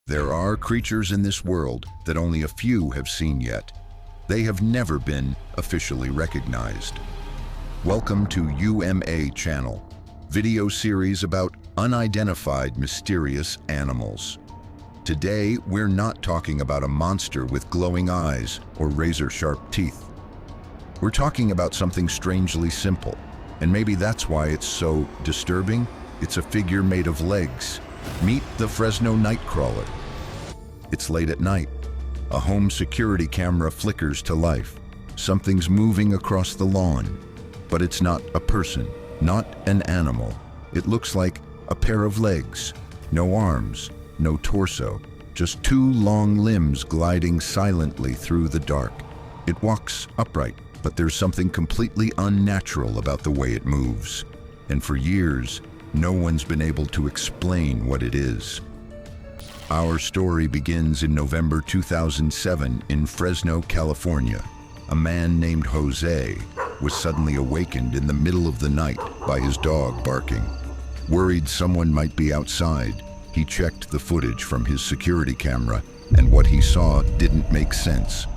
There are creatures in this world that only a few have seen yet. They have never been officially recognized. Welcome to UMA Channel, video series about unidentified mysterious animals. Today, we're not talking about a monster with glowing eyes or razor-sharp teeth. We're talking about something strangely simple, and maybe that's why it's so disturbing. It's a figure made of legs. Meet the Fresno Nightcrawler. It's late at night. A home security camera flickers to life. Something's moving across the lawn. But it's not a person, not an animal. It looks like a pair of legs. No arms, no torso, just two long limbs gliding silently through the dark. It walks upright, but there's something completely unnatural about the way it moves. And for years, no one's been able to explain what it is. Our story begins in November 2007 in Fresno, California. A man named Jose was suddenly awakened in the middle of the night by his dog barking. Worried someone might be outside, he checked the footage from his security camera, and what he saw didn't make sense.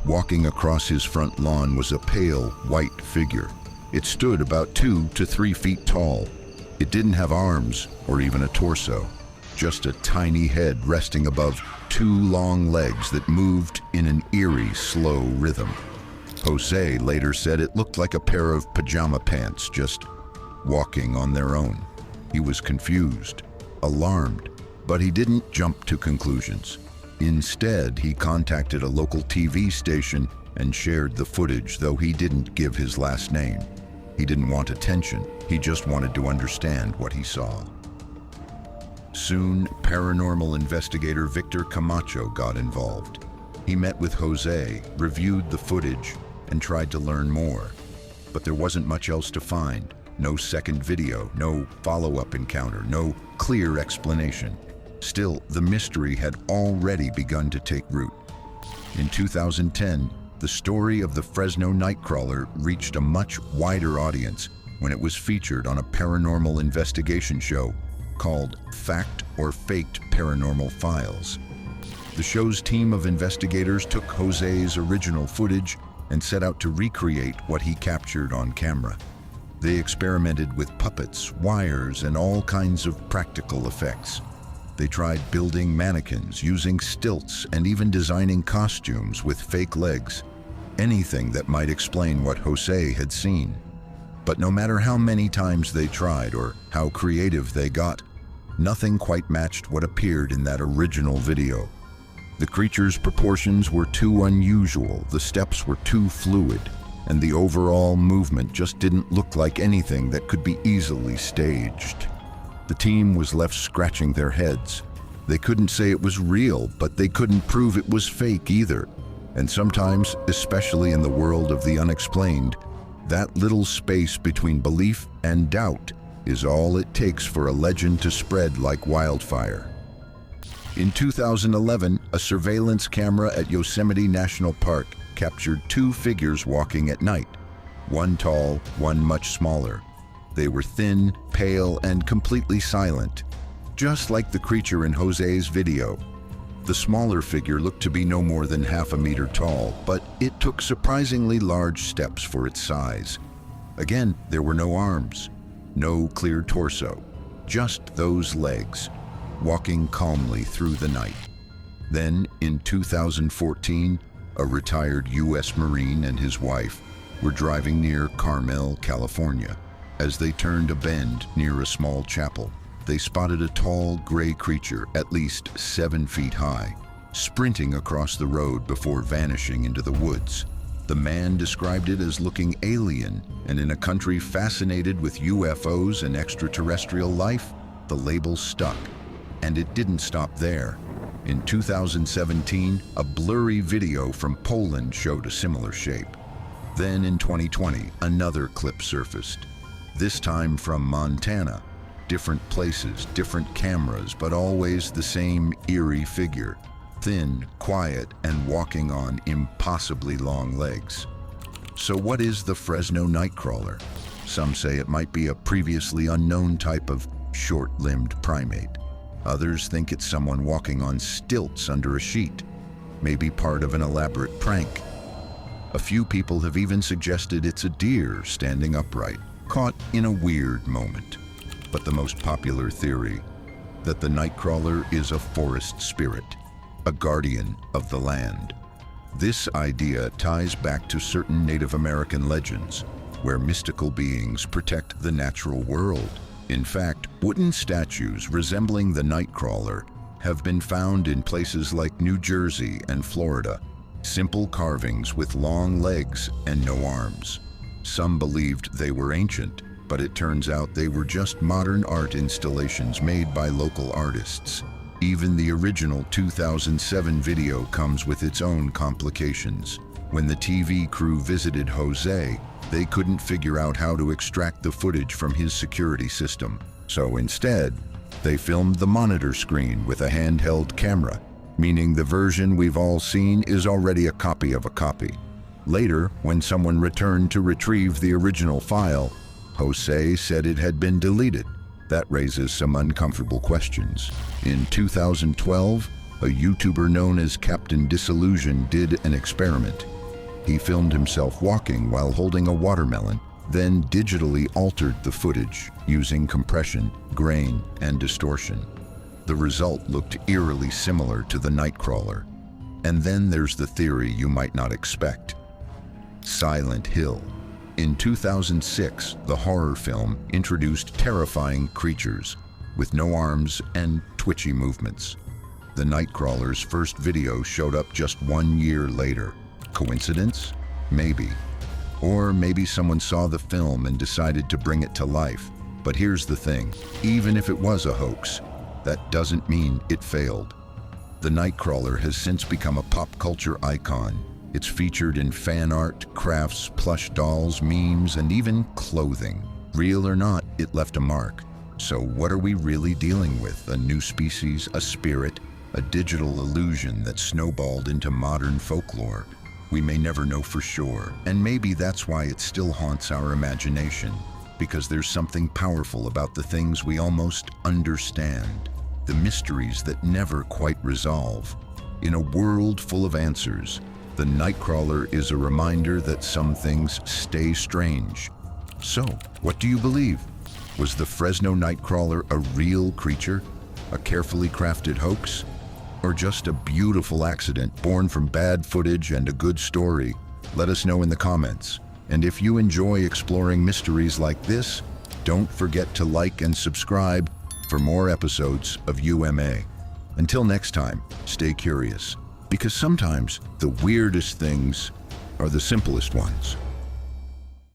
Walking across his front lawn was a pale, white figure. It stood about 2 to 3 feet tall. It didn't have arms or even a torso, just a tiny head resting above two long legs that moved in an eerie, slow rhythm. Jose later said it looked like a pair of pajama pants just walking on their own. He was confused, alarmed, but he didn't jump to conclusions. Instead, he contacted a local TV station and shared the footage, though he didn't give his last name. He didn't want attention, he just wanted to understand what he saw. Soon, paranormal investigator Victor Camacho got involved. He met with Jose, reviewed the footage, and tried to learn more. But there wasn't much else to find. No second video, no follow-up encounter, no clear explanation. Still, the mystery had already begun to take root. In 2010, the story of the Fresno Nightcrawler reached a much wider audience when it was featured on a paranormal investigation show called Fact or Faked Paranormal Files. The show's team of investigators took Jose's original footage and set out to recreate what he captured on camera. They experimented with puppets, wires, and all kinds of practical effects. They tried building mannequins, using stilts, and even designing costumes with fake legs. Anything that might explain what Jose had seen. But no matter how many times they tried or how creative they got, nothing quite matched what appeared in that original video. The creature's proportions were too unusual, the steps were too fluid, and the overall movement just didn't look like anything that could be easily staged. The team was left scratching their heads. They couldn't say it was real, but they couldn't prove it was fake either. And sometimes, especially in the world of the unexplained, that little space between belief and doubt is all it takes for a legend to spread like wildfire. In 2011, a surveillance camera at Yosemite National Park captured two figures walking at night, one tall, one much smaller. They were thin, pale, and completely silent, just like the creature in Jose's video. The smaller figure looked to be no more than half a meter tall, but it took surprisingly large steps for its size. Again, there were no arms, no clear torso, just those legs, walking calmly through the night. Then, in 2014, a retired U.S. Marine and his wife were driving near Carmel, California. As they turned a bend near a small chapel, they spotted a tall, gray creature at least 7 feet high, sprinting across the road before vanishing into the woods. The man described it as looking alien, and in a country fascinated with UFOs and extraterrestrial life, the label stuck. And it didn't stop there. In 2017, a blurry video from Poland showed a similar shape. Then in 2020, another clip surfaced, this time from Montana. Different places, different cameras, but always the same eerie figure. Thin, quiet, and walking on impossibly long legs. So what is the Fresno Nightcrawler? Some say it might be a previously unknown type of short-limbed primate. Others think it's someone walking on stilts under a sheet, maybe part of an elaborate prank. A few people have even suggested it's a deer standing upright, caught in a weird moment. But the most popular theory, that the Nightcrawler is a forest spirit, a guardian of the land. This idea ties back to certain Native American legends, where mystical beings protect the natural world. In fact, wooden statues resembling the Nightcrawler have been found in places like New Jersey and Florida. Simple carvings with long legs and no arms. Some believed they were ancient, but it turns out they were just modern art installations made by local artists. Even the original 2007 video comes with its own complications. When the TV crew visited Jose, they couldn't figure out how to extract the footage from his security system. So instead, they filmed the monitor screen with a handheld camera, meaning the version we've all seen is already a copy of a copy. Later, when someone returned to retrieve the original file, Jose said it had been deleted. That raises some uncomfortable questions. In 2012, a YouTuber known as Captain Disillusion did an experiment. He filmed himself walking while holding a watermelon, then digitally altered the footage using compression, grain, and distortion. The result looked eerily similar to the Nightcrawler. And then there's the theory you might not expect. Silent Hill. In 2006, the horror film introduced terrifying creatures with no arms and twitchy movements. The Nightcrawler's first video showed up just 1 year later. Coincidence? Maybe. Or maybe someone saw the film and decided to bring it to life. But here's the thing, even if it was a hoax, that doesn't mean it failed. The Nightcrawler has since become a pop culture icon. It's featured in fan art, crafts, plush dolls, memes, and even clothing. Real or not, it left a mark. So what are we really dealing with? A new species, a spirit, a digital illusion that snowballed into modern folklore? We may never know for sure, and maybe that's why it still haunts our imagination, because there's something powerful about the things we almost understand, the mysteries that never quite resolve. In a world full of answers, the Nightcrawler is a reminder that some things stay strange. So, what do you believe? Was the Fresno Nightcrawler a real creature, a carefully crafted hoax, or just a beautiful accident born from bad footage and a good story? Let us know in the comments. And if you enjoy exploring mysteries like this, don't forget to like and subscribe for more episodes of UMA. Until next time, stay curious, because sometimes the weirdest things are the simplest ones.